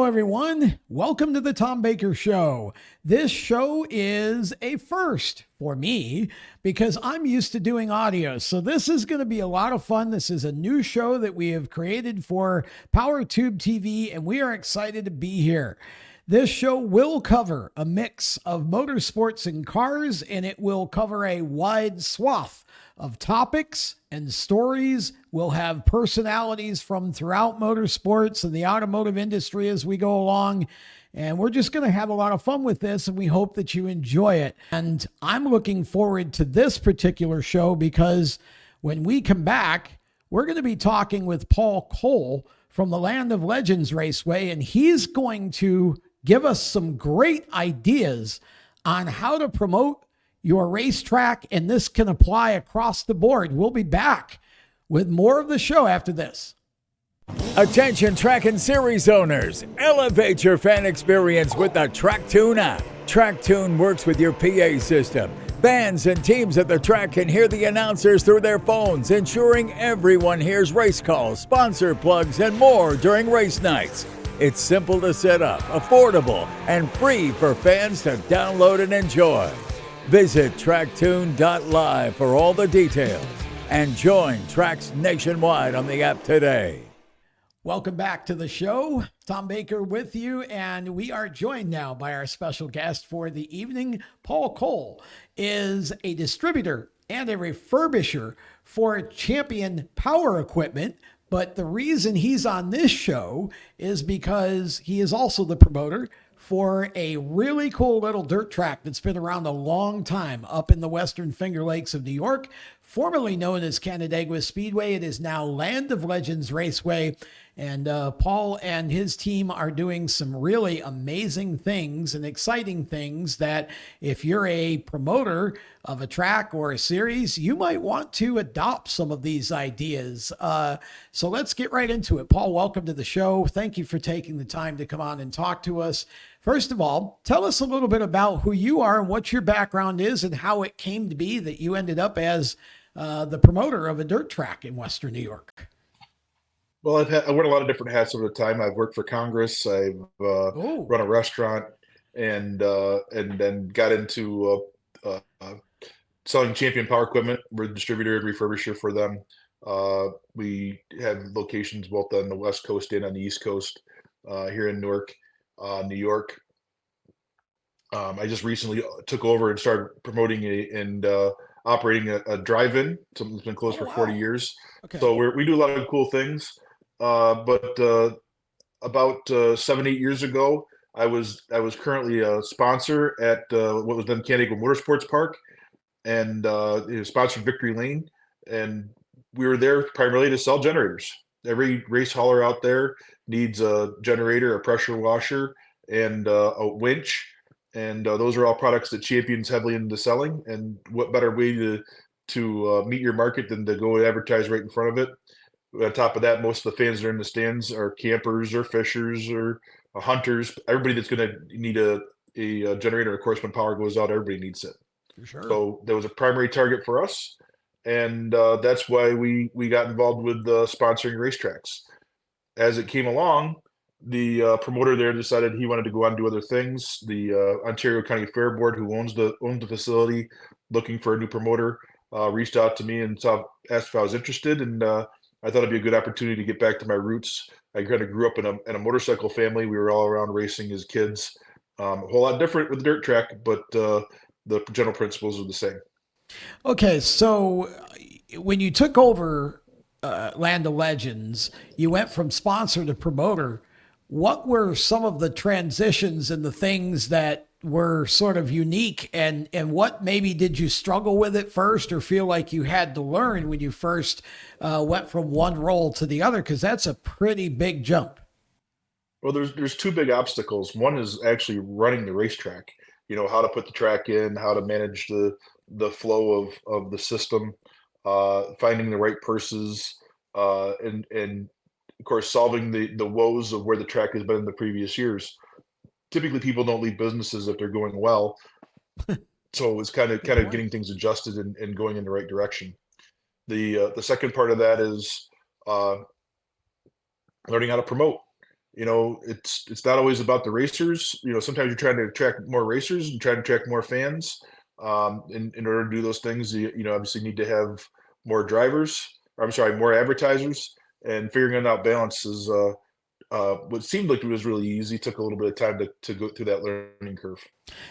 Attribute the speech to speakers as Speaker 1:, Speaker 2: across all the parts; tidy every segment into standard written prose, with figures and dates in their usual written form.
Speaker 1: everyone. Welcome to the Tom Baker Show. This show is a first for me because I'm used to doing audio. So this is going to be a lot of fun. This is a new show that we have created for PowerTube TV, and we are excited to be here. This show will cover a mix of motorsports and cars, and it will cover a wide swath of topics and stories. We'll have personalities from throughout motorsports and the automotive industry as we go along. And we're just going to have a lot of fun with this, and we hope that you enjoy it. And I'm looking forward to this particular show because when we come back, we're going to be talking with Paul Cole from the Land of Legends Raceway, and he's going to give us some great ideas on how to promote your racetrack, and this can apply across the board. We'll be back with more of the show after this.
Speaker 2: Attention track and series owners, elevate your fan experience with the TrackTune app. TrackTune works with your PA system. Fans and teams at the track can hear the announcers through their phones, ensuring everyone hears race calls, sponsor plugs, and more during race nights. It's simple to set up, affordable, and free for fans to download and enjoy. Visit tracktune.live for all the details and join tracks nationwide on the app today.
Speaker 1: Welcome back to the show. Tom Baker with you, and we are joined now by our special guest for the evening. Paul Cole is a distributor and a refurbisher for Champion Power Equipment. But the reason he's on this show is because he is also the promoter for a really cool little dirt track that's been around a long time up in the Western Finger Lakes of New York, formerly known as Canandaigua Speedway. It is now Land of Legends Raceway. And Paul and his team are doing some really amazing things and exciting things that if you're a promoter of a track or a series, you might want to adopt some of these ideas. So let's get right into it. Paul, welcome to the show. Thank you for taking the time to come on and talk to us. First of all, tell us a little bit about who you are and what your background is and how it came to be that you ended up as the promoter of a dirt track in Western New York.
Speaker 3: Well, I wear a lot of different hats over the time. I've worked for Congress. I've run a restaurant, and then got into selling Champion Power Equipment. We're a distributor and refurbisher for them. We have locations both on the West Coast and on the East Coast here in Newark, New York. I just recently took over and started promoting and operating a drive-in. Something that's been closed for 40 years. Okay. So we do a lot of cool things. But about 7-8 years ago, I was currently a sponsor at what was then Canandaigua Motorsports Park, and sponsored Victory Lane, and we were there primarily to sell generators. Every race hauler out there needs a generator, a pressure washer, and a winch, and those are all products that Champion's heavily into selling. And what better way to meet your market than to go and advertise right in front of it? On top of that, most of the fans that are in the stands are campers or fishers or hunters. Everybody that's going to need a generator, of course, when power goes out, everybody needs it.
Speaker 1: For sure.
Speaker 3: So that was a primary target for us, and that's why we got involved with sponsoring racetracks. As it came along, the promoter there decided he wanted to go on and do other things. The Ontario County Fair Board, who owns the facility, looking for a new promoter, reached out to me and asked if I was interested, and I thought it'd be a good opportunity to get back to my roots. I kind of grew up in a motorcycle family. We were all around racing as kids. A whole lot different with the dirt track, but the general principles are the same.
Speaker 1: Okay, so when you took over Land of Legends, you went from sponsor to promoter. What were some of the transitions and the things that were sort of unique, and what maybe did you struggle with at first or feel like you had to learn when you first went from one role to the other? Because that's a pretty big jump.
Speaker 3: Well, there's two big obstacles. One is actually running the racetrack, how to put the track in, how to manage the flow of the system, finding the right purses, and of course, solving the woes of where the track has been in the previous years. Typically, people don't leave businesses if they're going well. So it's kind of getting things adjusted and going in the right direction. The second part of that is learning how to promote. it's not always about the racers. Sometimes you're trying to attract more racers and trying to attract more fans. In order to do those things, you obviously need to have more drivers. Or, I'm sorry, more advertisers. And figuring out balance is what seemed like it was really easy. Took a little bit of time to go through that learning curve.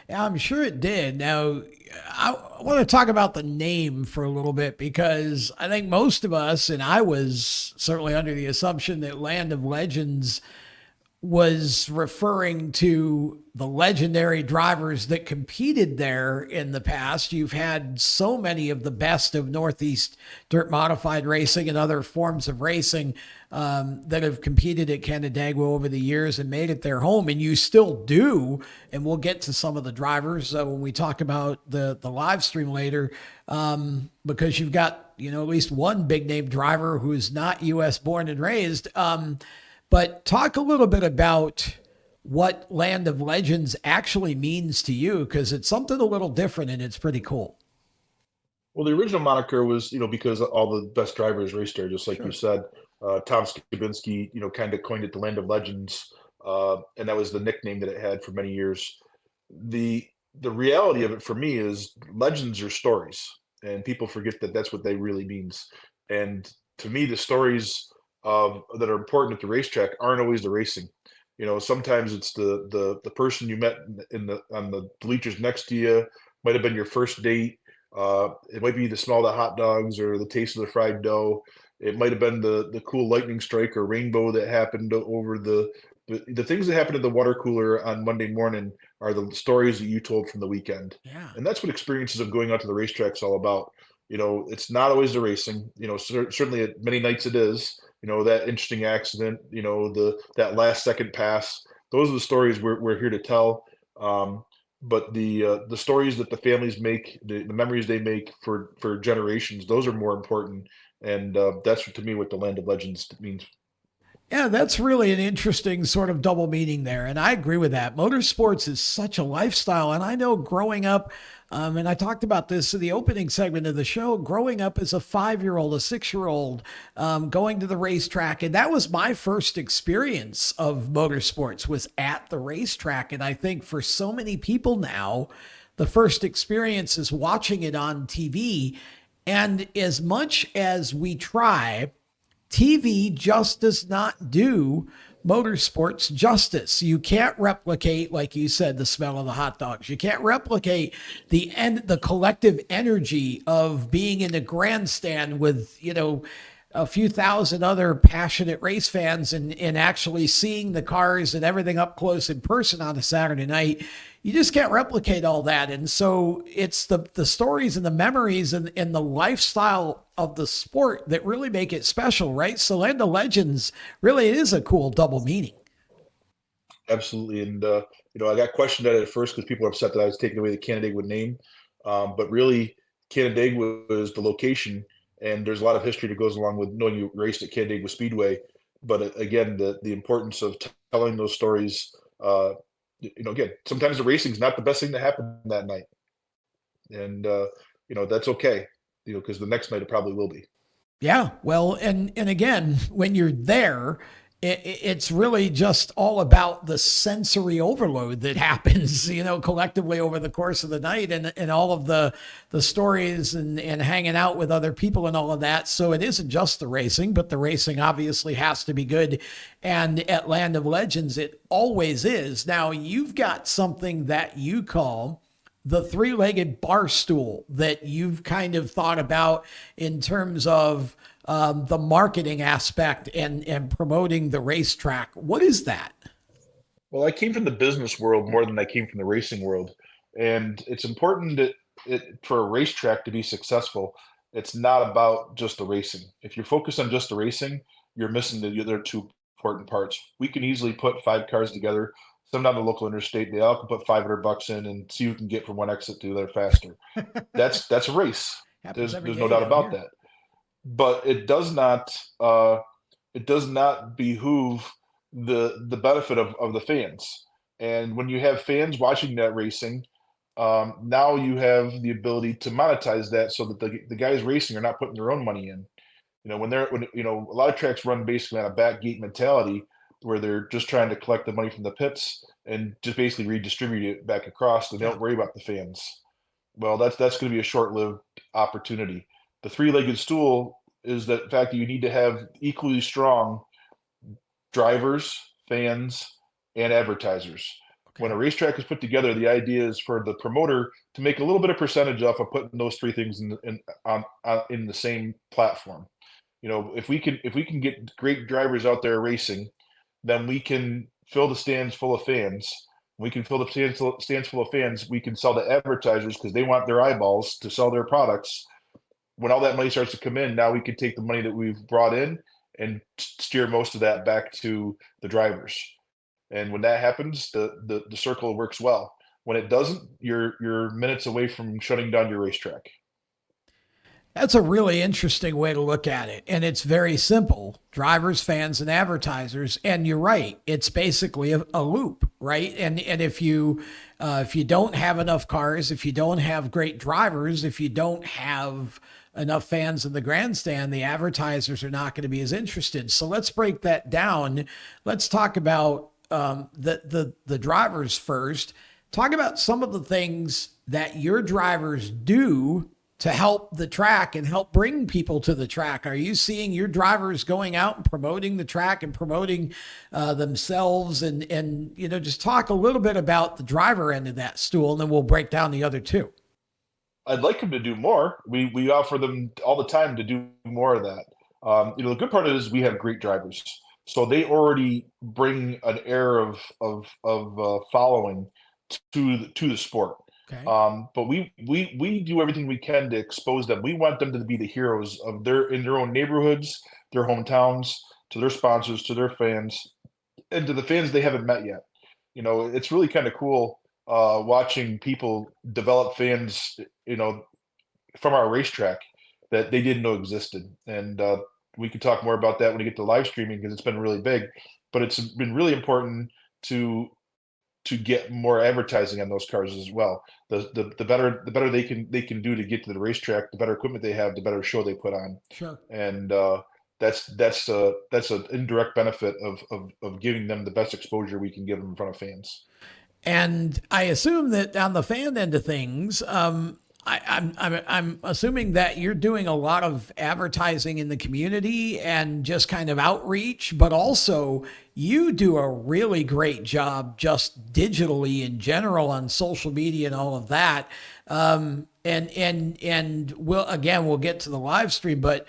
Speaker 1: Yeah, I'm sure it did. Now, I want to talk about the name for a little bit because I think most of us, and I was certainly under the assumption that Land of Legends was referring to the legendary drivers that competed there in the past. You've had so many of the best of Northeast dirt modified racing and other forms of racing that have competed at Canandaigua over the years and made it their home, and you still do. And we'll get to some of the drivers when we talk about the live stream later, because you've got at least one big name driver who's not U.S. born and raised. But talk a little bit about what Land of Legends actually means to you, because it's something a little different and it's pretty cool.
Speaker 3: Well, the original moniker was, because all the best drivers raced there, just like you said. Tom Skibinski, kind of coined it the Land of Legends, and that was the nickname that it had for many years. The reality of it for me is legends are stories, and people forget that that's what they really means. And to me, the stories that are important at the racetrack aren't always the racing. Sometimes it's the person you met on the bleachers next to you. Might have been your first date. It might be the smell of the hot dogs or the taste of the fried dough. It might have been the cool lightning strike or rainbow that happened over the things that happened at the water cooler on Monday morning are the stories that you told from the weekend.
Speaker 1: Yeah.
Speaker 3: And that's what experiences of going out to the racetrack is all about. It's not always the racing. Certainly at many nights it is. That interesting accident. That last second pass. Those are the stories we're here to tell. But the stories that the families make, the memories they make for generations, those are more important. And that's to me what the Land of Legends means.
Speaker 1: Yeah, that's really an interesting sort of double meaning there. And I agree with that. Motorsports is such a lifestyle. And I know growing up, and I talked about this in the opening segment of the show, growing up as a 5-year-old, a 6-year-old, going to the racetrack. And that was my first experience of motorsports, was at the racetrack. And I think for so many people now, the first experience is watching it on TV. And as much as we try, TV just does not do motorsports justice. You can't replicate, like you said, the smell of the hot dogs. You can't replicate the collective energy of being in a grandstand with, a few thousand other passionate race fans and actually seeing the cars and everything up close in person on a Saturday night. You just can't replicate all that. And so it's the stories and the memories and the lifestyle of the sport that really make it special, right? So Land of Legends really is a cool double meaning.
Speaker 3: Absolutely. And, I got questioned at first because people are upset that I was taking away the Canandaigua name. But really, Canandaigua is the location, and there's a lot of history that goes along with knowing you raced at Canandaigua Speedway. But again, the importance of telling those stories, again, sometimes the racing's not the best thing to happen that night. And, that's okay, because the next night it probably will be.
Speaker 1: Yeah. Well, and again, when you're there, it's really just all about the sensory overload that happens, collectively over the course of the night and all of the stories and hanging out with other people and all of that. So it isn't just the racing, but the racing obviously has to be good. And at Land of Legends, it always is. Now, you've got something that you call the three-legged bar stool that you've kind of thought about in terms of the marketing aspect and promoting the racetrack. What is that?
Speaker 3: Well, I came from the business world more than I came from the racing world. And it's important that for a racetrack to be successful, it's not about just the racing. If you're focused on just the racing, you're missing the other two important parts. We can easily put 5 cars together, some down the local interstate. They all can put $500 in and see who can get from one exit to the other faster. That's a race. There's no doubt about that. But it does not behoove the benefit of the fans. And when you have fans watching that racing, now you have the ability to monetize that so that the guys racing are not putting their own money in. A lot of tracks run basically on a back gate mentality, where they're just trying to collect the money from the pits and just basically redistribute it back across, and they don't worry about the fans. Well, that's going to be a short-lived opportunity. The three-legged stool is the fact that you need to have equally strong drivers, fans, and advertisers. Okay. When a racetrack is put together, the idea is for the promoter to make a little bit of percentage off of putting those three things in the same platform. You know, if we can get great drivers out there racing, then we can fill the stands full of fans. We can fill the stands full of fans. We can sell to advertisers because they want their eyeballs to sell their products. When all that money starts to come in, now we can take the money that we've brought in and steer most of that back to the drivers. And when that happens, the circle works well. When it doesn't, you're minutes away from shutting down your racetrack.
Speaker 1: That's a really interesting way to look at it. And it's very simple. Drivers, fans, and advertisers. And you're right. It's basically a loop, right? And if you don't have enough cars, if you don't have great drivers, if you don't have enough fans in the grandstand, the advertisers are not going to be as interested. So let's break that down. Let's talk about the drivers first. Talk about some of the things that your drivers do to help the track and help bring people to the track. Are you seeing your drivers going out and promoting the track and promoting themselves? And just talk a little bit about the driver end of that stool, and then we'll break down the other two.
Speaker 3: I'd like them to do more. We offer them all the time to do more of that. The good part is we have great drivers, so they already bring an air of following to the sport. Okay. But we do everything we can to expose them. We want them to be the heroes in their own neighborhoods, their hometowns, to their sponsors, to their fans, and to the fans they haven't met yet. It's really kind of cool watching people develop fans, from our racetrack that they didn't know existed. And we could talk more about that when we get to live streaming, because it's been really big. But it's been really important to get more advertising on those cars as well. The better they can do to get to the racetrack, the better equipment they have, the better show they put on.
Speaker 1: Sure.
Speaker 3: And that's an indirect benefit of giving them the best exposure we can give them in front of fans.
Speaker 1: And I assume that on the fan end of things, I'm assuming that you're doing a lot of advertising in the community and just kind of outreach, but also you do a really great job just digitally in general on social media and all of that. And we'll get to the live stream, but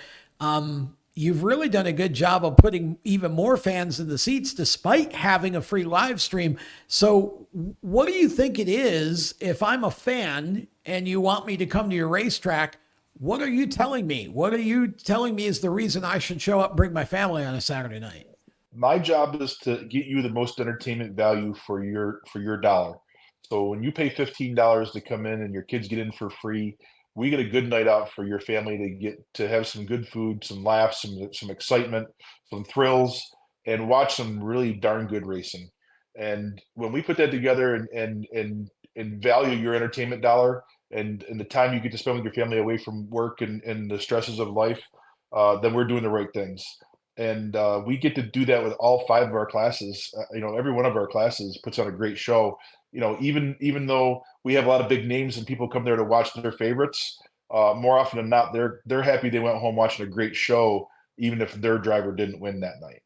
Speaker 1: you've really done a good job of putting even more fans in the seats despite having a free live stream. So what do you think it is if I'm a fan and you want me to come to your racetrack? What are you telling me? What are you telling me is the reason I should show up and bring my family on a Saturday night?
Speaker 3: My job is to get you the most entertainment value for your dollar. So when you pay $15 to come in and your kids get in for free, we get a good night out for your family to have some good food, some laughs, some excitement, some thrills, and watch some really darn good racing. And when we put that together and value your entertainment dollar and the time you get to spend with your family away from work and the stresses of life, then we're doing the right things. And we get to do that with all 5 of our classes. Every one of our classes puts on a great show. Even though we have a lot of big names and people come there to watch their favorites, more often than not, they're happy they went home watching a great show, even if their driver didn't win that night.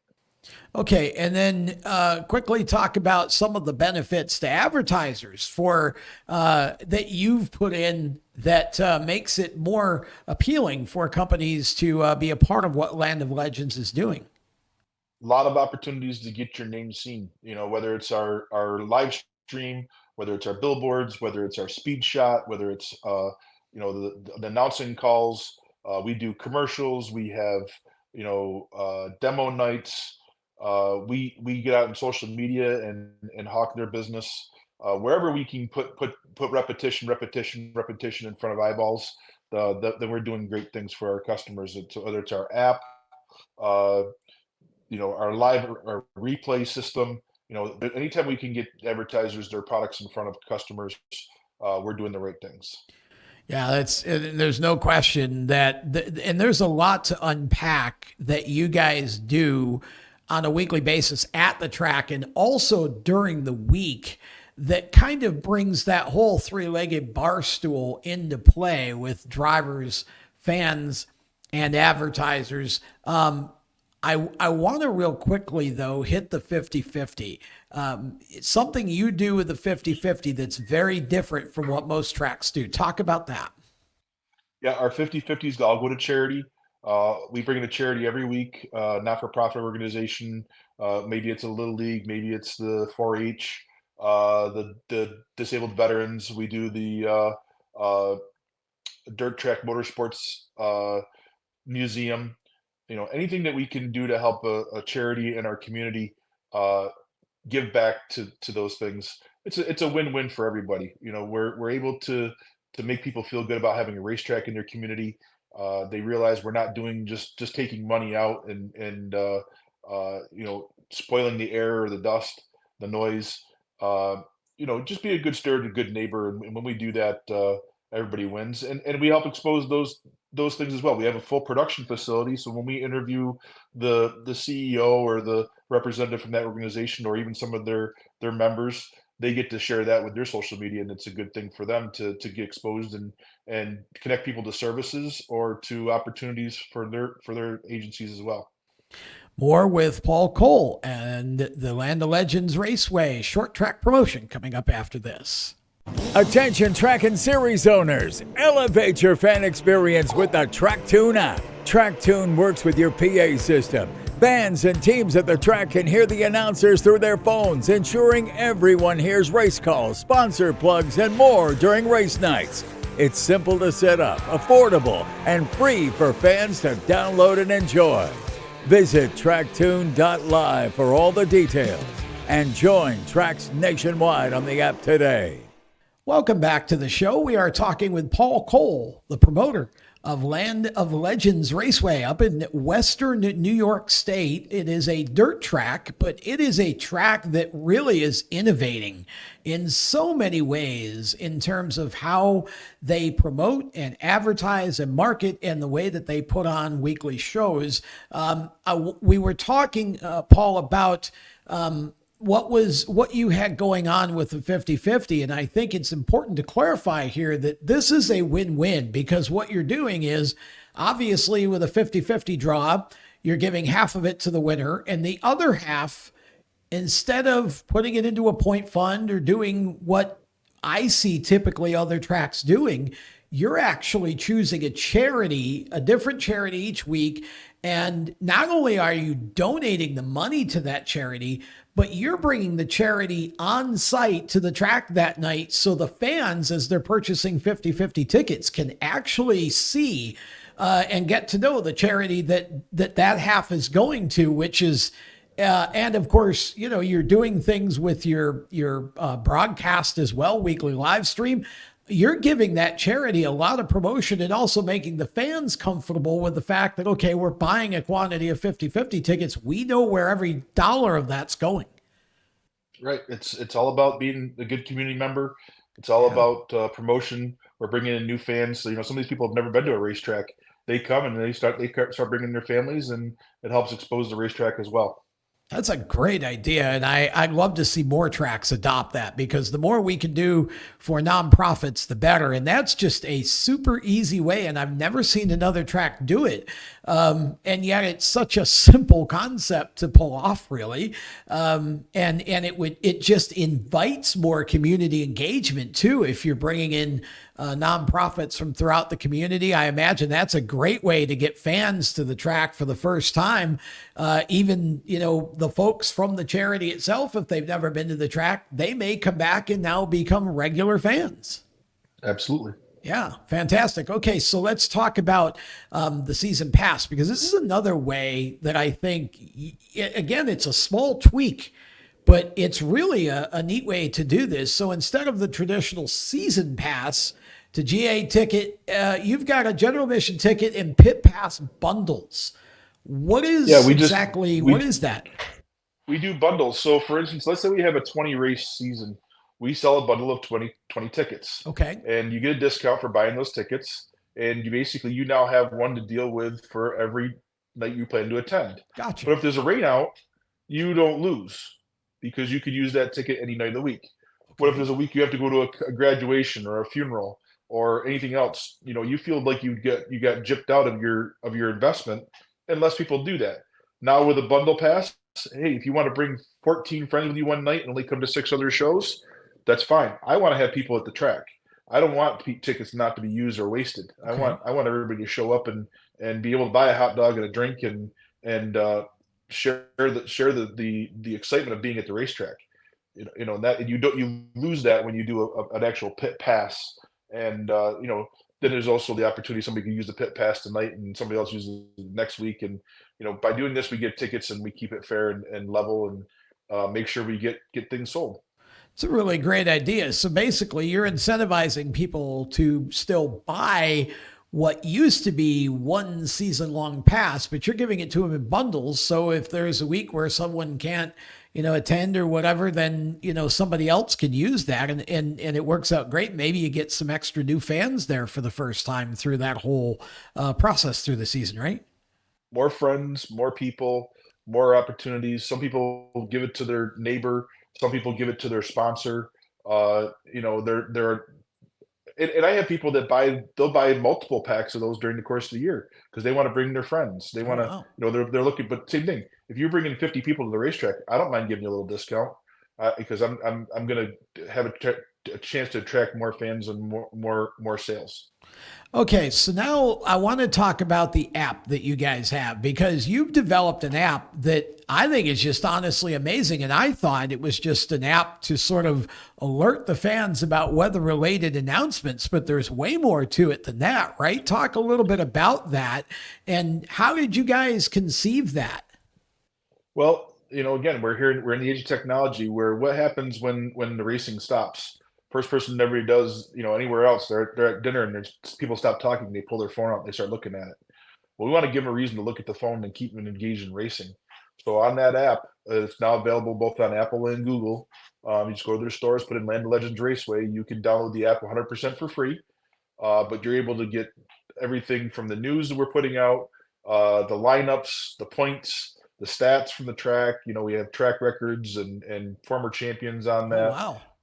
Speaker 1: Okay, and then quickly talk about some of the benefits to advertisers for that you've put in that makes it more appealing for companies to be a part of what Land of Legends is doing.
Speaker 3: A lot of opportunities to get your name seen, whether it's our live stream, whether it's our billboards, whether it's our speed shot, whether it's the announcing calls. We do commercials. We have demo nights. We get out in social media and hawk their business wherever we can put repetition in front of eyeballs. Then we're doing great things for our customers. Whether it's our app, our live our replay system. Anytime we can get advertisers their products in front of customers, we're doing the right things.
Speaker 1: Yeah, there's no question that, and there's a lot to unpack that you guys do on a weekly basis at the track and also during the week that kind of brings that whole three-legged bar stool into play with drivers, fans, and advertisers. I want to real quickly, though, hit the 50-50. It's something you do with the 50-50 that's very different from what most tracks do. Talk about that.
Speaker 3: Yeah, our 50-50s all go to charity. We bring in a charity every week, not-for-profit organization. Maybe it's a little league, maybe it's the 4-H, the disabled veterans. We do the dirt track motorsports museum. Anything that we can do to help a charity in our community give back to those things. It's a win-win for everybody. We're able to make people feel good about having a racetrack in their community. They realize we're not doing just taking money out and spoiling the air or the dust, the noise. Just be a good steward, a good neighbor, and when we do that, everybody wins. And we help expose those things as well. We have a full production facility, so when we interview the CEO or the representative from that organization, or even some of their members, they get to share that with their social media, and it's a good thing for them to get exposed and connect people to services or to opportunities for their agencies as well.
Speaker 1: More with Paul Cole and the Land of Legends Raceway short track promotion coming up after this.
Speaker 2: Attention track and series owners, elevate your fan experience with the TrackTune app. TrackTune works with your PA system. Fans and teams at the track can hear the announcers through their phones, ensuring everyone hears race calls, sponsor plugs, and more during race nights. It's simple to set up, affordable, and free for fans to download and enjoy. Visit tracktune.live for all the details and join tracks nationwide on the app today.
Speaker 1: Welcome back to the show. We are talking with Paul Cole, the promoter of Land of Legends Raceway up in Western New York State. It is a dirt track, but it is a track that really is innovating in so many ways in terms of how they promote and advertise and market and the way that they put on weekly shows. We were talking, Paul, about what you had going on with the 50-50. And I think it's important to clarify here that this is a win-win, because what you're doing is obviously with a 50-50 draw, you're giving half of it to the winner, and the other half, instead of putting it into a point fund or doing what I see typically other tracks doing, you're actually choosing a charity, a different charity each week. And not only are you donating the money to that charity, but you're bringing the charity on site to the track that night, so the fans, as they're purchasing 50-50 tickets, can actually see and get to know the charity that half is going to, which is, and of course, you're doing things with your broadcast as well, weekly live stream. You're giving that charity a lot of promotion and also making the fans comfortable with the fact that, okay, we're buying a quantity of 50-50 tickets. We know where every dollar of that's going.
Speaker 3: Right. It's all about being a good community member. It's all about promotion. We're bringing in new fans. So, some of these people have never been to a racetrack. They come and they start bringing their families, and it helps expose the racetrack as well.
Speaker 1: That's a great idea. And I'd love to see more tracks adopt that, because the more we can do for nonprofits, the better. And that's just a super easy way. And I've never seen another track do it. And yet it's such a simple concept to pull off, really. And it just invites more community engagement too. If you're bringing in nonprofits from throughout the community, I imagine that's a great way to get fans to the track for the first time. Even, the folks from the charity itself, if they've never been to the track, they may come back and now become regular fans.
Speaker 3: Absolutely.
Speaker 1: Yeah, fantastic. Okay, so let's talk about the season pass, because this is another way that I think, again, it's a small tweak, but it's really a neat way to do this. So instead of the traditional season pass to GA ticket, you've got a general admission ticket and pit pass bundles. What is what is that?
Speaker 3: We do bundles. So for instance, let's say we have a 20 race season. We sell a bundle of 20 tickets.
Speaker 1: Okay.
Speaker 3: And you get a discount for buying those tickets. And you now have one to deal with for every night you plan to attend.
Speaker 1: Gotcha.
Speaker 3: But if there's a rain out, you don't lose because you could use that ticket any night of the week. What if
Speaker 1: Okay.
Speaker 3: there's a week you have to go to a graduation or a funeral or anything else? You feel like you got gypped out of your investment unless people do that. Now with a bundle pass, hey, if you want to bring 14 friends with you one night and only come to 6 other shows, that's fine. I want to have people at the track. I don't want tickets not to be used or wasted.
Speaker 1: Okay.
Speaker 3: I want everybody to show up and be able to buy a hot dog and a drink and share the excitement of being at the racetrack. And you lose that when you do an actual pit pass. And then there's also the opportunity somebody can use the pit pass tonight and somebody else uses it next week. And by doing this, we get tickets and we keep it fair and level and make sure we get things sold.
Speaker 1: It's a really great idea. So basically, you're incentivizing people to still buy what used to be one season long pass, but you're giving it to them in bundles. So if there's a week where someone can't, attend or whatever, then, somebody else can use that and it works out great. Maybe you get some extra new fans there for the first time through that whole process through the season, right?
Speaker 3: More friends, more people, more opportunities. Some people give it to their neighbor. Some people give it to their sponsor. There are, and I have people that they'll buy multiple packs of those during the course of the year because they want to bring their friends. They
Speaker 1: Oh,
Speaker 3: want to,
Speaker 1: wow.
Speaker 3: they're looking. But same thing. If you're bringing 50 people to the racetrack, I don't mind giving you a little discount because I'm going to have a chance to attract more fans and more sales.
Speaker 1: Okay, so now I want to talk about the app that you guys have because you've developed an app that I think is just honestly amazing. And I thought it was just an app to sort of alert the fans about weather related announcements, but there's way more to it than that, right? Talk a little bit about that and how did you guys conceive that?
Speaker 3: Well, again, we're in the age of technology where what happens when the racing stops? First person everybody does, anywhere else, they're at dinner and there's people stop talking, they pull their phone out, and they start looking at it. Well, we want to give them a reason to look at the phone and keep them engaged in racing. So on that app, it's now available both on Apple and Google. You just go to their stores, put in Land of Legends Raceway. You can download the app 100% for free, but you're able to get everything from the news that we're putting out, the lineups, the points, the stats from the track. We have track records and former champions on
Speaker 1: Oh,
Speaker 3: that.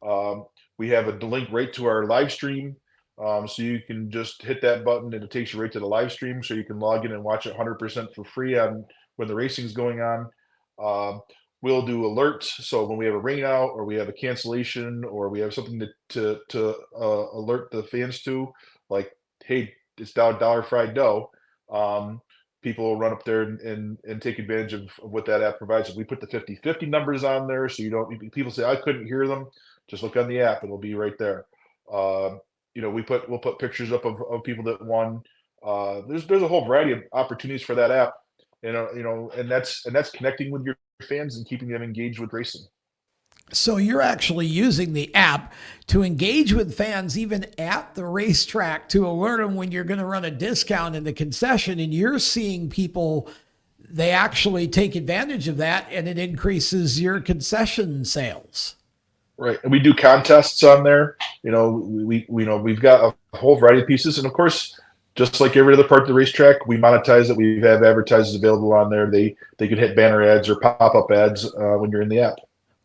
Speaker 1: wow.
Speaker 3: We have a link right to our live stream. So you can just hit that button and it takes you right to the live stream. So you can log in and watch it 100% for free on when the racing's going on. We'll do alerts. So when we have a rain out or we have a cancellation or we have something to alert the fans to, like, hey, it's dollar fried dough. People will run up there and take advantage of what that app provides. We put the 50/50 numbers on there. So people say, I couldn't hear them. Just look on the app; it'll be right there. We'll put pictures up of people that won. There's a whole variety of opportunities for that app, and that's connecting with your fans and keeping them engaged with racing.
Speaker 1: So you're actually using the app to engage with fans even at the racetrack to alert them when you're going to run a discount in the concession. And you're seeing people, they actually take advantage of that and it increases your concession sales.
Speaker 3: Right, and we do contests on there. We've got a whole variety of pieces, and of course, just like every other part of the racetrack, we monetize it. We have advertisers available on there. They can hit banner ads or pop up ads when you're in the app.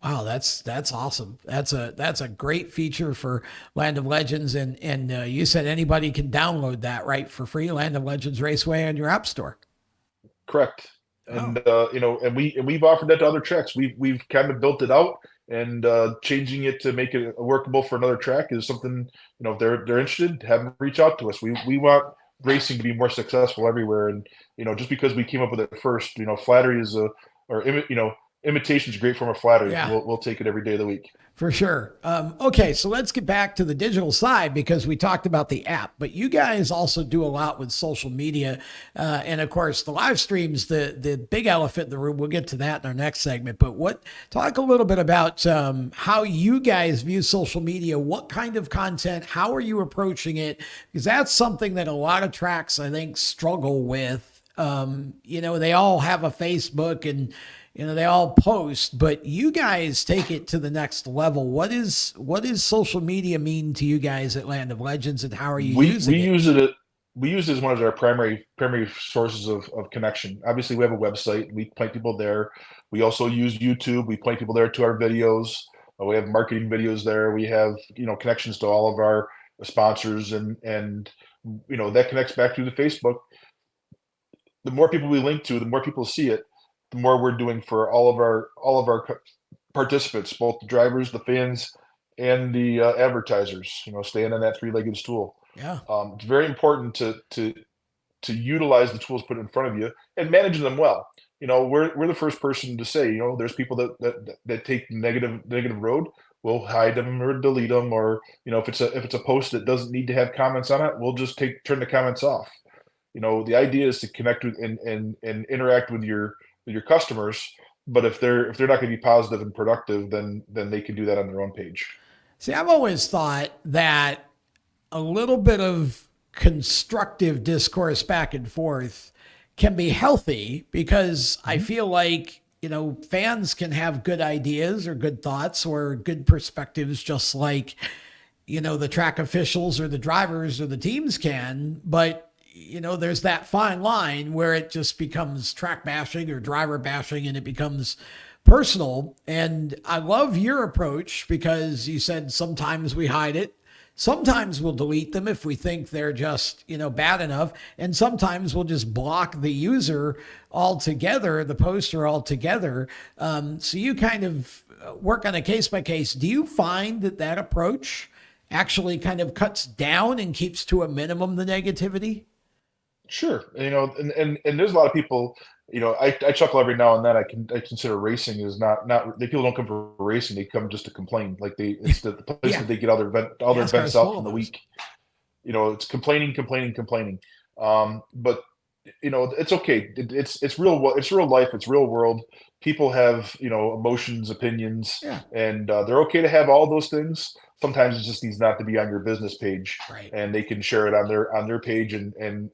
Speaker 1: Wow, that's awesome. That's a great feature for Land of Legends, and you said anybody can download that right for free. Land of Legends Raceway on your app store.
Speaker 3: Correct, and we've offered that to other tracks. We've kind of built it out, and changing it to make it workable for another track is something. If they're interested, have them reach out to us. We want racing to be more successful everywhere, and just because we came up with it first, flattery is imitation is a great form of flattery.
Speaker 1: Yeah.
Speaker 3: We'll take it every day of the week.
Speaker 1: For sure. Okay, so let's get back to the digital side because we talked about the app, but you guys also do a lot with social media. And of course, the live streams, the big elephant in the room. We'll get to that in our next segment. But talk a little bit about how you guys view social media. What kind of content? How are you approaching it? Because that's something that a lot of tracks, I think, struggle with. They all have a Facebook and they all post, but you guys take it to the next level. What is social media mean to you guys at Land of Legends, and how are you using
Speaker 3: we
Speaker 1: it?
Speaker 3: use it. we use it as one of our primary sources of connection. Obviously, we have a website. We point people there. We also use YouTube. We point people there to our videos. We have marketing videos there. We have connections to all of our sponsors, and that connects back to the Facebook. The more people we link to, the more people see it, the more we're doing for all of our participants, both the drivers, the fans, and the advertisers. Staying on that three-legged stool.
Speaker 1: Yeah.
Speaker 3: It's very important to utilize the tools put in front of you and manage them well. We're the first person to say, there's people that take negative road. We'll hide them or delete them, or if it's a post that doesn't need to have comments on it, we'll just turn the comments off. The idea is to connect with and interact with your customers. But if they're not going to be positive and productive, then they can do that on their own page.
Speaker 1: See, I've always thought that a little bit of constructive discourse back and forth can be healthy, because I feel like, fans can have good ideas or good thoughts or good perspectives, just like, the track officials or the drivers or the teams can. But, there's that fine line where it just becomes track bashing or driver bashing, and it becomes personal. And I love your approach, because you said sometimes we hide it. Sometimes we'll delete them if we think they're just, bad enough. And sometimes we'll just block the user altogether, the poster altogether. So you kind of work on a case by case. Do you find that approach actually kind of cuts down and keeps to a minimum the negativity?
Speaker 3: Sure. And there's a lot of people, I chuckle every now and then. I consider racing is not the people don't come for racing. They come just to complain. Like it's the place
Speaker 1: Yeah.
Speaker 3: that they get all their vents out from the week. It's complaining. But it's okay. It's real. It's real life. It's real world. People have emotions, opinions,
Speaker 1: Yeah.
Speaker 3: and they're okay to have all those things. Sometimes it just needs not to be on your business page,
Speaker 1: Right.
Speaker 3: and they can share it on their page and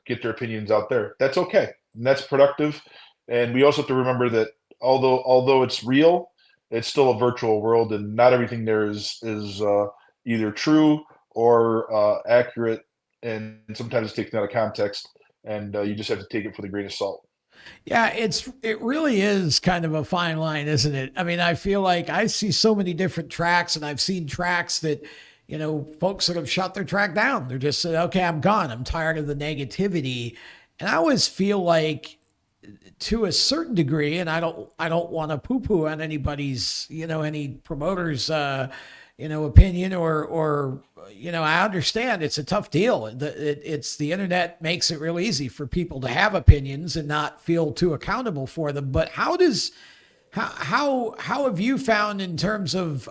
Speaker 3: get their opinions out there. That's okay, and that's productive. And we also have to remember that although it's real, it's still a virtual world, and not everything there is either true or accurate, and sometimes it's taken out of context, and you just have to take it for the grain of salt.
Speaker 1: Yeah, it really is kind of a fine line, isn't it? I mean, I feel like I see so many different tracks, and I've seen tracks that, folks that have shut their track down. They're just said, okay, I'm gone. I'm tired of the negativity. And I always feel like, to a certain degree, and I don't want to poo-poo on anybody's, any promoter's opinion, or I understand it's a tough deal. It's the internet makes it real easy for people to have opinions and not feel too accountable for them. But how have you found, in terms of,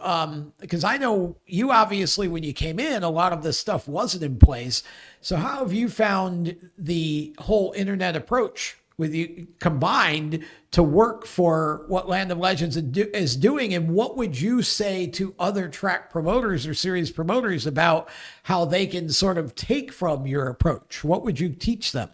Speaker 1: because I know you, obviously when you came in, a lot of this stuff wasn't in place. So how have you found the whole internet approach with you combined to work for what Land of Legends is doing? And what would you say to other track promoters or series promoters about how they can sort of take from your approach? What would you teach them?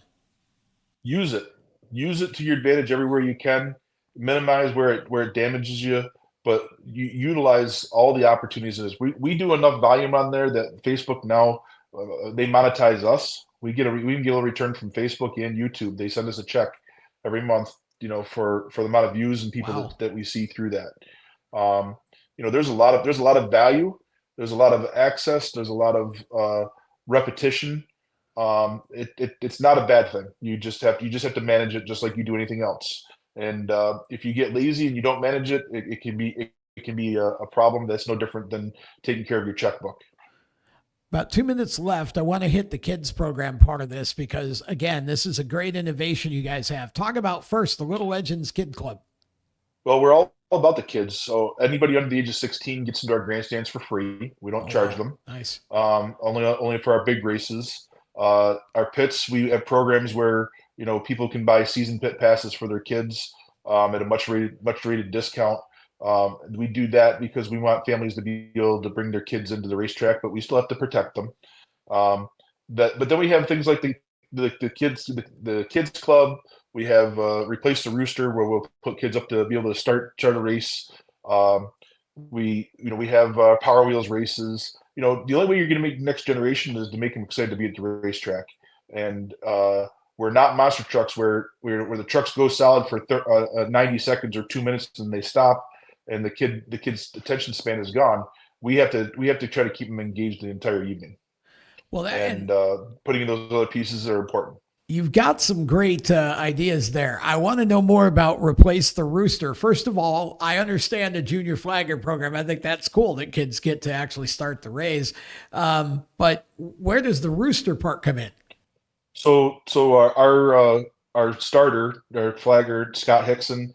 Speaker 3: Use it to your advantage everywhere you can. Minimize where it damages you, but you utilize all the opportunities. We do enough volume on there that Facebook now, they monetize us. We can get a return from Facebook and YouTube. They send us a check every month, for the amount of views and people
Speaker 1: Wow.
Speaker 3: that we see through that. There's a lot of value. There's a lot of access. There's a lot of repetition. It's not a bad thing. You just have to manage it just like you do anything else. And if you get lazy and you don't manage it, it can be a problem that's no different than taking care of your checkbook.
Speaker 1: About 2 minutes left. I want to hit the kids program part of this, because again, this is a great innovation you guys have. Talk about first the Little Legends Kid Club.
Speaker 3: Well, we're all about the kids. So anybody under the age of 16 gets into our grandstands for free. We don't charge them.
Speaker 1: Nice.
Speaker 3: Only for our big races. Our pits, we have programs where people can buy season pit passes for their kids at a much rated discount. We do that because we want families to be able to bring their kids into the racetrack, but we still have to protect them. But then we have things like the kids club. We have Replace the Rooster, where we'll put kids up to be able to start a race. We have Power Wheels races. The only way you're going to make the next generation is to make them excited to be at the racetrack. and we're not monster trucks where the trucks go solid for 90 seconds or 2 minutes and they stop, and the kid's attention span is gone. We have to try to keep them engaged the entire evening.
Speaker 1: Well,
Speaker 3: and putting in those other pieces are important.
Speaker 1: You've got some great ideas there. I want to know more about Replace the Rooster. First of all, I understand the junior flagger program. I think that's cool that kids get to actually start the race. But where does the rooster part come in?
Speaker 3: So our starter, our flagger, Scott Hickson,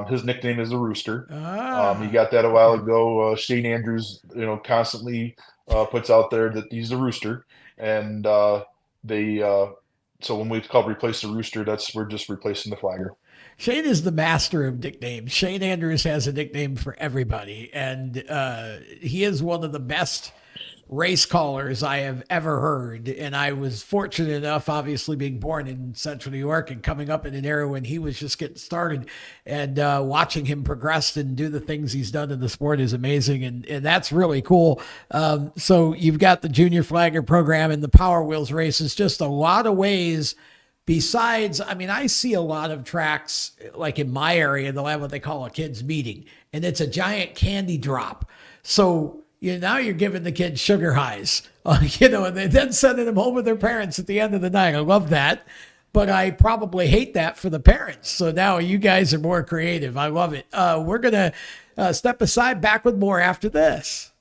Speaker 3: his nickname is the Rooster. He got that a while ago. Shane Andrews, constantly puts out there that he's the Rooster, and so when we call Replace the Rooster, we're just replacing the flagger.
Speaker 1: Shane is the master of nicknames. Shane Andrews has a nickname for everybody, and he is one of the best race callers I have ever heard. And I was fortunate enough, obviously being born in Central New York and coming up in an era when he was just getting started, and watching him progress and do the things he's done in the sport is amazing. And that's really cool. So you've got the junior flagger program and the Power Wheels races, just a lot of ways. Besides, I mean, I see a lot of tracks like in my area, they'll have what they call a kids meeting, and it's a giant candy drop. So now you're giving the kids sugar highs, and they're then sending them home with their parents at the end of the night. I love that, but I probably hate that for the parents. So now you guys are more creative. I love it. We're going to step aside, back with more after this.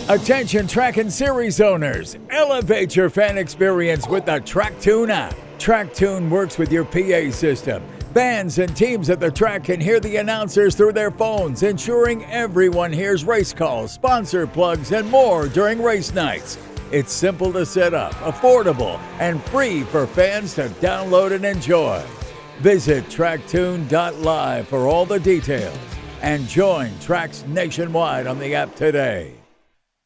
Speaker 2: Attention track and series owners, elevate your fan experience with the TrackTune app. TrackTune works with your PA system. Fans and teams at the track can hear the announcers through their phones, ensuring everyone hears race calls, sponsor plugs, and more during race nights. It's simple to set up, affordable, and free for fans to download and enjoy. Visit tracktune.live for all the details and join tracks nationwide on the app today.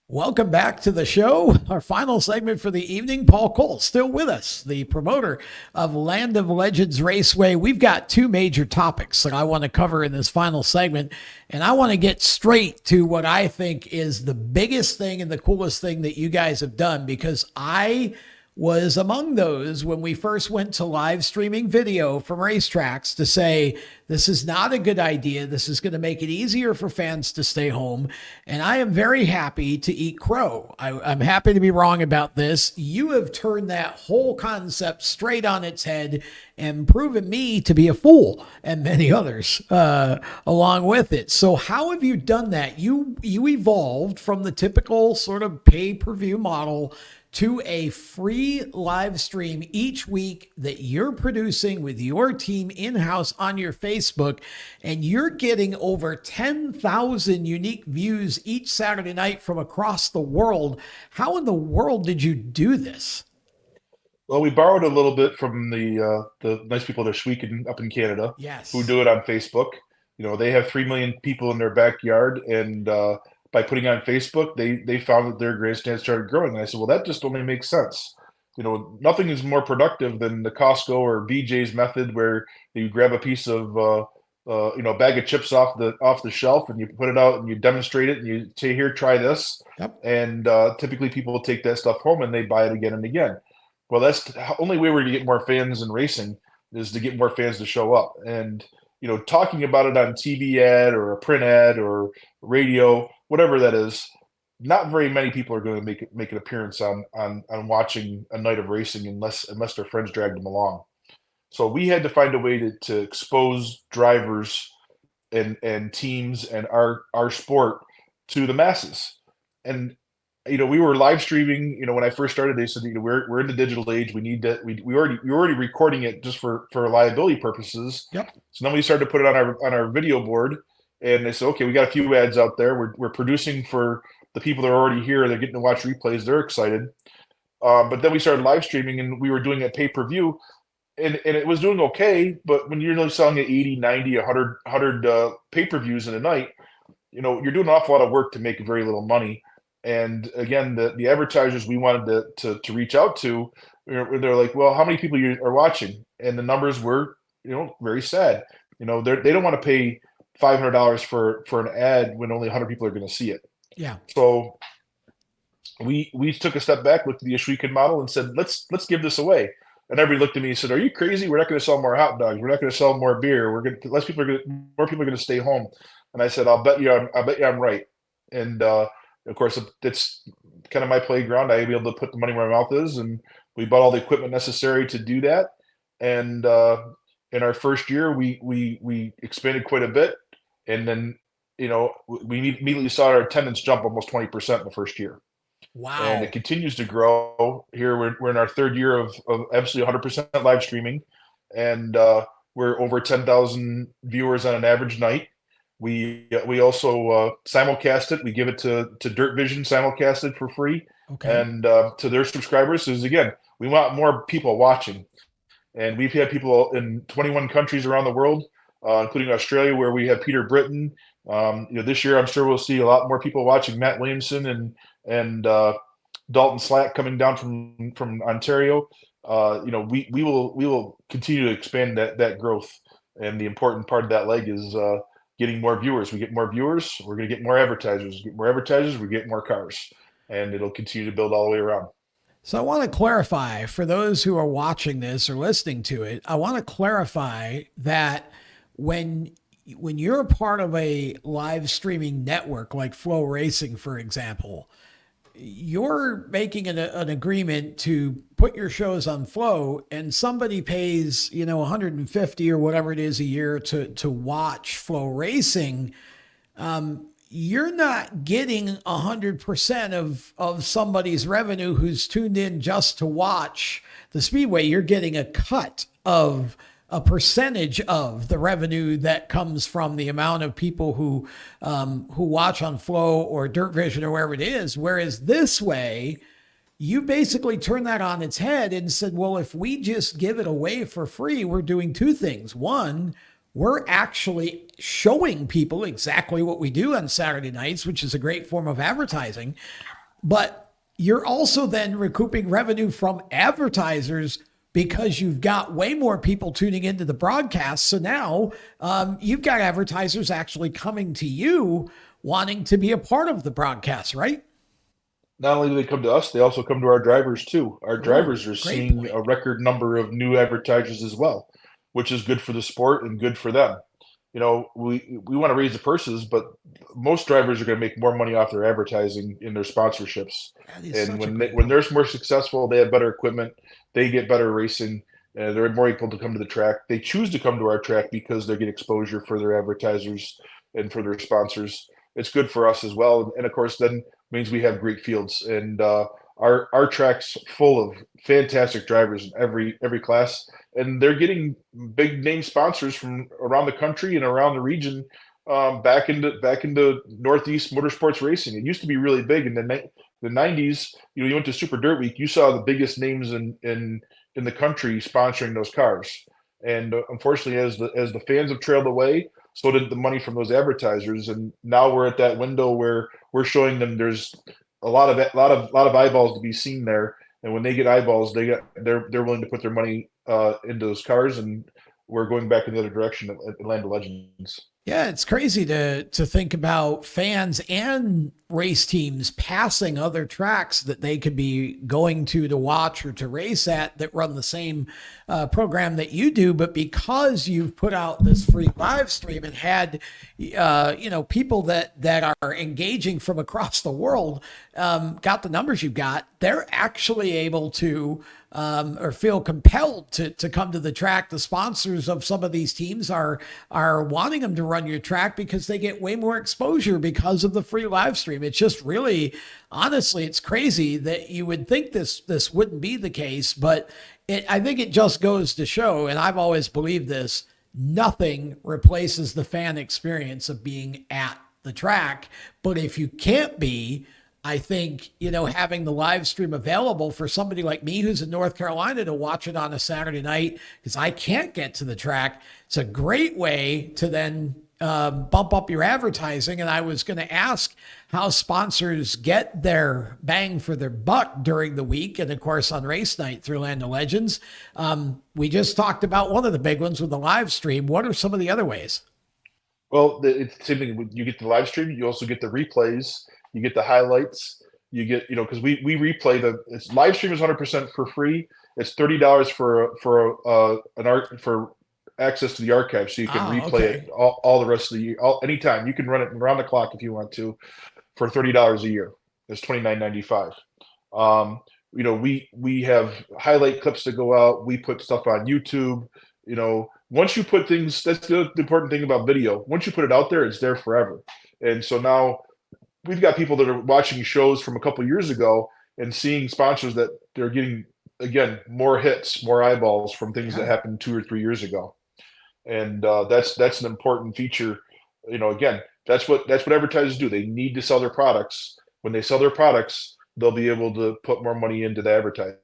Speaker 1: Welcome back to the show. Our final segment for the evening. Paul Cole still with us, the promoter of Land of Legends Raceway. We've got two major topics that I want to cover in this final segment, and I want to get straight to what I think is the biggest thing and the coolest thing that you guys have done, because I was among those when we first went to live streaming video from racetracks to say, this is not a good idea. This is going to make it easier for fans to stay home. And I am very happy to eat crow. I'm happy to be wrong about this. You have turned that whole concept straight on its head and proven me to be a fool, and many others along with it. So how have you done that? You evolved from the typical sort of pay-per-view model to a free live stream each week that you're producing with your team in-house on your Facebook, and you're getting over 10,000 unique views each Saturday night from across the world. How in the world did you do this?
Speaker 3: Well, we borrowed a little bit from the nice people at Schweeken up in Canada,
Speaker 1: yes,
Speaker 3: who do it on Facebook. They have 3 million people in their backyard, and by putting on Facebook, they found that their grandstand started growing. And I said, well, that just only makes sense. Nothing is more productive than the Costco or BJ's method, where you grab a piece of bag of chips off the shelf and you put it out and you demonstrate it and you say, here, try this.
Speaker 1: Yep.
Speaker 3: And typically people will take that stuff home and they buy it again and again. Well, that's the only way we're going to get more fans in racing, is to get more fans to show up. And talking about it on TV ad or a print ad or radio, whatever that is, not very many people are going to make an appearance on watching a night of racing unless their friends drag them along. So we had to find a way to expose drivers and teams and our sport to the masses. And we were live streaming. When I first started, they said, we're in the digital age. We need to. We already recording it just for liability purposes.
Speaker 1: Yep.
Speaker 3: So then we started to put it on our video board, and they said, okay, we got a few ads out there. We're producing for the people that are already here. They're getting to watch replays. They're excited. But then we started live streaming, and we were doing it pay-per-view, and it was doing okay. But when you're selling at 80, 90, 100 pay-per-views in a night, you're doing an awful lot of work to make very little money. And again, the advertisers we wanted to reach out to, they're like, well, how many people are watching? And the numbers were, very sad. They don't want to pay $500 for an ad when only 100 people are going to see it.
Speaker 1: Yeah.
Speaker 3: So we took a step back, looked at the Schweeken model, and said, let's give this away. and everybody looked at me and said, "Are you crazy? We're not going to sell more hot dogs. We're not going to sell more beer. We're going to more people are going to stay home." And I said, I bet you I'm right." And of course, it's kind of my playground. I be able to put the money where my mouth is, and we bought all the equipment necessary to do that. And in our first year, we expanded quite a bit, and then we immediately saw our attendance jump almost 20% in the first year.
Speaker 1: Wow.
Speaker 3: And it continues to grow. Here we're in our third year of absolutely 100% live streaming, and we're over 10,000 viewers on an average night. We also simulcast it. We give it to Dirt Vision simulcasted for free, and to their subscribers. Because again, we want more people watching, and we've had people in 21 countries around the world, including Australia, where we have Peter Britton. This year I'm sure we'll see a lot more people watching. Matt Williamson and Dalton Slack coming down from Ontario. We will continue to expand that growth, and the important part of that leg is getting more viewers. We get more viewers, we're going to get more advertisers. Get more advertisers, we get more cars, and it'll continue to build all the way around.
Speaker 1: So I want to clarify for those who are watching this or listening to it. I want to clarify that when you're a part of a live streaming network like Flow Racing, for example, you're making an agreement to put your shows on Flow, and somebody pays, $150 or whatever it is a year to watch Flow Racing. You're not getting 100% of somebody's revenue who's tuned in just to watch the Speedway. You're getting a cut of a percentage of the revenue that comes from the amount of people who watch on Flow or Dirt Vision or wherever it is. Whereas this way, you basically turn that on its head and said, well, if we just give it away for free, we're doing two things. One, we're actually showing people exactly what we do on Saturday nights, which is a great form of advertising. But you're also then recouping revenue from advertisers because you've got way more people tuning into the broadcast. So now you've got advertisers actually coming to you wanting to be a part of the broadcast, right?
Speaker 3: Not only do they come to us, they also come to our drivers too. Our drivers are seeing a record number of new advertisers as well, which is good for the sport and good for them. We want to raise the purses, but most drivers are going to make more money off their advertising in their sponsorships. And when they're more successful, they have better equipment, they get better racing, they're more able to come to the track. They choose to come to our track because they get exposure for their advertisers and for their sponsors. It's good for us as well, and of course, then means we have great fields, and our track's full of fantastic drivers in every class, and they're getting big name sponsors from around the country and around the region back into Northeast motorsports racing. It used to be really big in the 90s. You went to Super Dirt Week, you saw the biggest names in the country sponsoring those cars. And unfortunately, as the fans have trailed away, so did the money from those advertisers. And now we're at that window where we're showing them there's a lot of eyeballs to be seen there. And when they get eyeballs, they're willing to put their money into those cars, and we're going back in the other direction at Land of Legends.
Speaker 1: Yeah, it's crazy to think about fans and race teams passing other tracks that they could be going to watch or to race at that run the same program that you do. But because you've put out this free live stream and had, people that are engaging from across the world, got the numbers you've got, they're actually able to or feel compelled to come to the track. The sponsors of some of these teams are wanting them to run your track because they get way more exposure because of the free live stream. It's just really, honestly, it's crazy that you would think this wouldn't be the case, but I think it just goes to show, and I've always believed this, nothing replaces the fan experience of being at the track. But if you can't be, I think, having the live stream available for somebody like me who's in North Carolina to watch it on a Saturday night because I can't get to the track, it's a great way to then bump up your advertising. And I was going to ask how sponsors get their bang for their buck during the week and, of course, on race night through Land of Legends. We just talked about one of the big ones with the live stream. What are some of the other ways?
Speaker 3: Well, it's the same thing. You get the live stream. You also get the replays. You get the highlights, you get, because we replay live stream is 100% for free. It's $30 for access to the archive, so you can replay it all the rest of the year, anytime. You can run it around the clock if you want to, for $30 a year. It's $29.95. We have highlight clips that go out. We put stuff on YouTube. Once you put things, that's the important thing about video. Once you put it out there, it's there forever. And so now we've got people that are watching shows from a couple years ago and seeing sponsors that they're getting, again, more hits, more eyeballs from things that happened 2 or 3 years ago. And that's an important feature. Again, that's what advertisers do. They need to sell their products. When they sell their products, they'll be able to put more money into the advertising.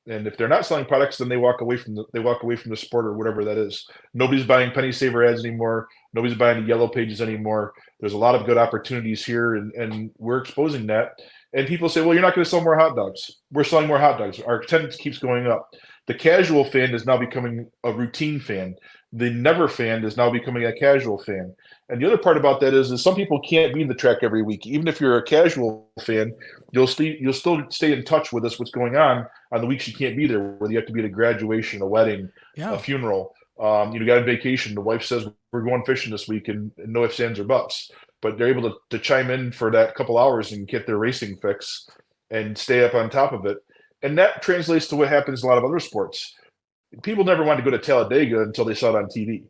Speaker 3: And if they're not selling products, then they walk away from the sport or whatever that is. Nobody's buying penny saver ads anymore. Nobody's buying the yellow pages anymore. There's a lot of good opportunities here, and we're exposing that. And people say, well, you're not going to sell more hot dogs. We're selling more hot dogs. Our attendance keeps going up. The casual fan is now becoming a routine fan. The never fan is now becoming a casual fan. And the other part about that is some people can't be in the track every week. Even if you're a casual fan, you'll still stay in touch with us, what's going on the weeks you can't be there, whether you have to be at a graduation, a wedding, a funeral. You got on vacation. The wife says, we're going fishing this week, and no ifs, ands, or buts. But they're able to chime in for that couple hours and get their racing fix and stay up on top of it. And that translates to what happens in a lot of other sports. People never wanted to go to Talladega until they saw it on TV.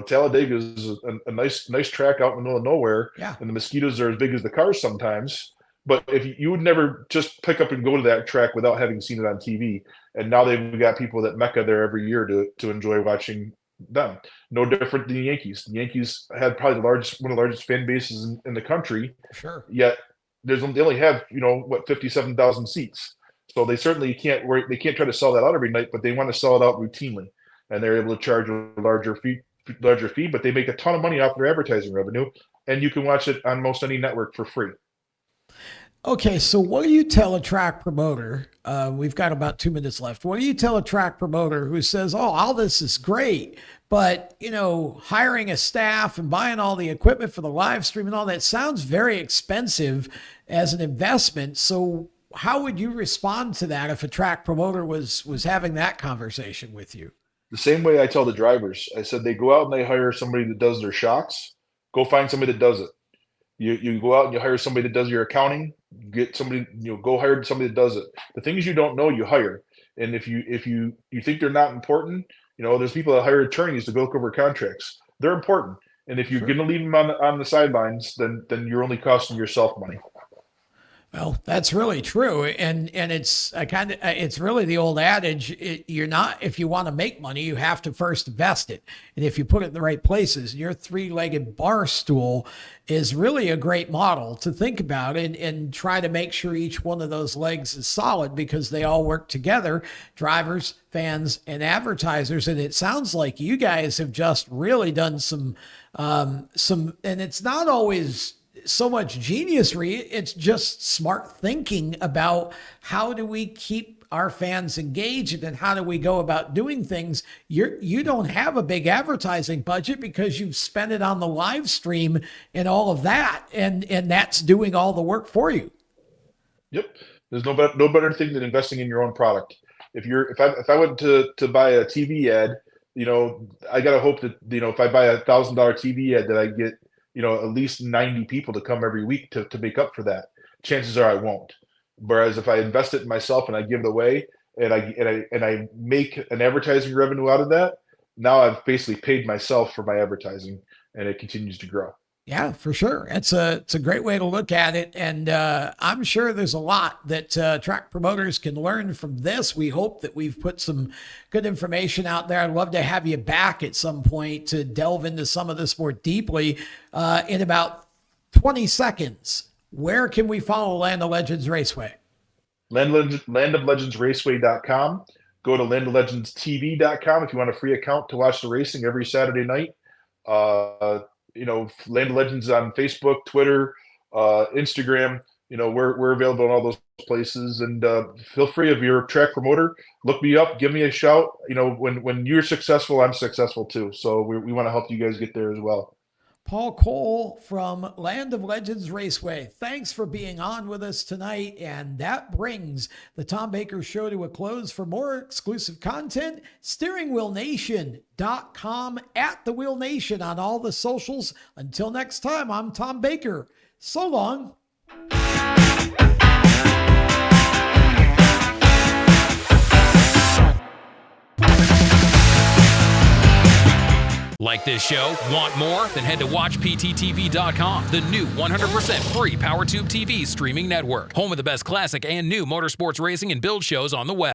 Speaker 3: Talladega is a nice track out in the middle of nowhere, and the mosquitoes are as big as the cars sometimes. But if you would never just pick up and go to that track without having seen it on TV. And now they've got people that mecca there every year to enjoy watching them. No different than the Yankees. The Yankees had probably one of the largest fan bases in the country.
Speaker 1: Sure.
Speaker 3: Yet they only have 57,000 seats. So they certainly can't try to sell that out every night, but they want to sell it out routinely, and they're able to charge a larger fee. But they make a ton of money off their advertising revenue, and you can watch it on most any network for free.
Speaker 1: Okay, so what do you tell a track promoter? We've got about 2 minutes left. What do you tell a track promoter who says, "Oh, all this is great, but hiring a staff and buying all the equipment for the live stream and all that sounds very expensive as an investment." So how would you respond to that if a track promoter was having that conversation with you?
Speaker 3: The same way I tell the drivers. I said they go out and they hire somebody that does their shocks. Go find somebody that does it. You go out and you hire somebody that does your accounting. Get somebody, go hire somebody that does it. The things you don't know, you hire. And if you think they're not important, there's people that hire attorneys to go look over contracts. They're important. And if you're going to leave them on the sidelines, then you're only costing yourself money.
Speaker 1: Well, that's really true. And it's it's really the old adage, if you want to make money, you have to first invest it. And if you put it in the right places, your three-legged bar stool is really a great model to think about and try to make sure each one of those legs is solid because they all work together, drivers, fans, and advertisers. And it sounds like you guys have just really done some, and it's not always so much geniusry, it's just smart thinking about how do we keep our fans engaged and how do we go about doing things. You don't have a big advertising budget because you've spent it on the live stream and all of that, and that's doing all the work for you.
Speaker 3: Yep, there's no better thing than investing in your own product. If I went to buy a TV ad, I gotta hope that if I buy $1,000 TV ad that I get at least 90 people to come every week to make up for that. Chances are I won't. Whereas if I invest it in myself and I give it away and I make an advertising revenue out of that, now I've basically paid myself for my advertising, and it continues to grow.
Speaker 1: Yeah, for sure. It's a great way to look at it. And I'm sure there's a lot that track promoters can learn from this. We hope that we've put some good information out there. I'd love to have you back at some point to delve into some of this more deeply. In about 20 seconds, where can we follow Land of Legends Raceway?
Speaker 3: landoflegendsraceway.com. Go to landoflegendstv.com if you want a free account to watch the racing every Saturday night. Land of Legends on Facebook, Twitter, Instagram. We're available in all those places. And feel free, if you're a track promoter, look me up, give me a shout. When you're successful, I'm successful too. So we want to help you guys get there as well.
Speaker 1: Paul Cole from Land of Legends Raceway. Thanks for being on with us tonight. And that brings the Tom Baker Show to a close. For more exclusive content, steeringwheelnation.com, at the Wheel Nation on all the socials. Until next time, I'm Tom Baker. So long.
Speaker 4: Like this show? Want more? Then head to WatchPTTV.com, the new 100% free PowerTube TV streaming network. Home of the best classic and new motorsports racing and build shows on the web.